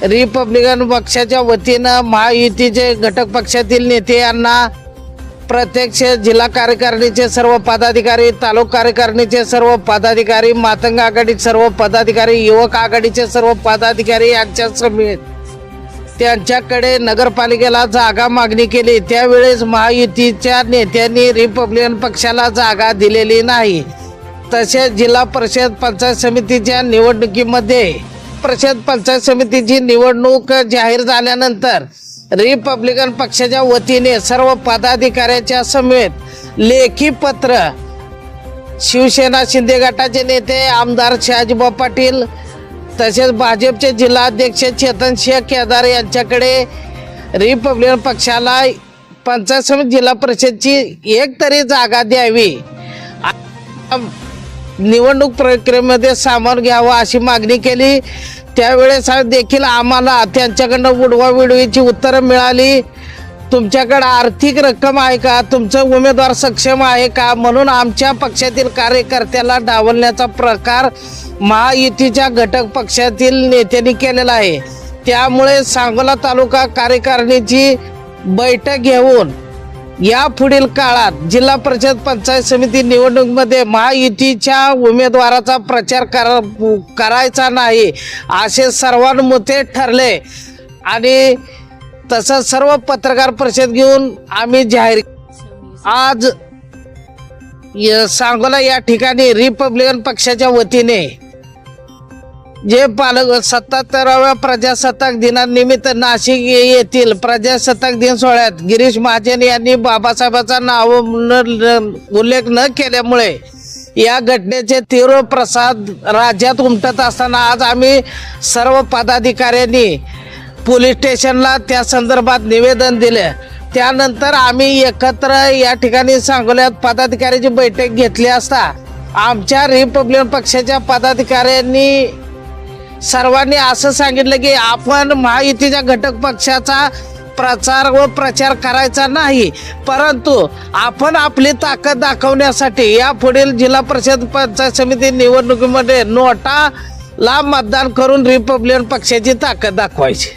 Republican पक्षाच्या वतीनं महायुतीचे घटक पक्षातील नेते यांना प्रत्यक्ष जिल्हा कार्यकारिणीचे सर्व पदाधिकारी, तालुका कार्यकारिणीचे सर्व पदाधिकारी, मातंग आघाडीचे सर्व पदाधिकारी, युवक आघाडीचे सर्व पदाधिकारी यांच्या समेत त्यांच्याकडे नगरपालिकेला जागा मागणी केली। त्यावेळेस महायुतीच्या नेत्यांनी रिपब्लिकन पक्षाला जागा दिलेली नाही। तसेच जिल्हा परिषद पंचायत समितीच्या निवडणुकीमध्ये पंचायत समितीची निवडणूक जाहीर झाल्यानंतर रिपब्लिकन पक्षाच्या वतीने सर्व पदाधिकाऱ्यांच्या समेत लेखी पत्र शिवसेना शिंदे गटाचे नेते आमदार शहाजीभाऊ पाटील तसेच भाजपचे जिल्हाध्यक्ष चेतन शेख केदार यांच्याकडे रिपब्लिकन पक्षाला पंचायत समिती जिल्हा परिषदची एक तरी जागा द्यावी, निवडणूक प्रक्रियेमध्ये सामावून घ्यावा अशी मागणी केली। त्यावेळेस देखील आम्हाला त्यांच्याकडनं उडवाउडवीची उत्तरं मिळाली। तुमच्याकडे आर्थिक रक्कम आहे का, तुमचं उमेदवार सक्षम आहे का, म्हणून आमच्या पक्षातील कार्यकर्त्याला डावलण्याचा प्रकार महायुतीच्या घटक पक्षातील नेत्यांनी केलेला आहे। त्यामुळे सांगोला तालुका कार्यकारिणीची बैठक घेऊन यापुढील काळात जिल्हा परिषद पंचायत समिती निवडणुकीमध्ये महायुतीच्या उमेदवाराचा प्रचार करायचा नाही असे सर्वानुमते ठरले आणि तसंच सर्व पत्रकार परिषद घेऊन आम्ही जाहीर आज सांगोला या ठिकाणी रिपब्लिकन पक्षाच्या वतीने जे 77व्या प्रजासत्ताक दिनानिमित्त नाशिक येथील प्रजासत्ताक दिन सोहळ्यात गिरीश महाजन यांनी बाबासाहेबांचा नाव उल्लेख न केल्यामुळे या घटनेचे तीव्र प्रसाद राज्यात उमटत असताना आज आम्ही सर्व पदाधिकाऱ्यांनी पोलीस स्टेशनला त्या संदर्भात निवेदन दिले। त्यानंतर आम्ही एकत्र या ठिकाणी सांगोल्यात पदाधिकाऱ्यांची बैठक घेतली असता आमच्या रिपब्लिकन पक्षाच्या पदाधिकाऱ्यांनी सर्वांनी असं सांगितलं की आपण महायुतीच्या घटक पक्षाचा प्रचार व प्रचार करायचा नाही, परंतु आपण आपली ताकद दाखवण्यासाठी यापुढील जिल्हा परिषद पंचायत समिती निवडणुकीमध्ये नोटाला मतदान करून रिपब्लिकन पक्षाची ताकद दाखवायची।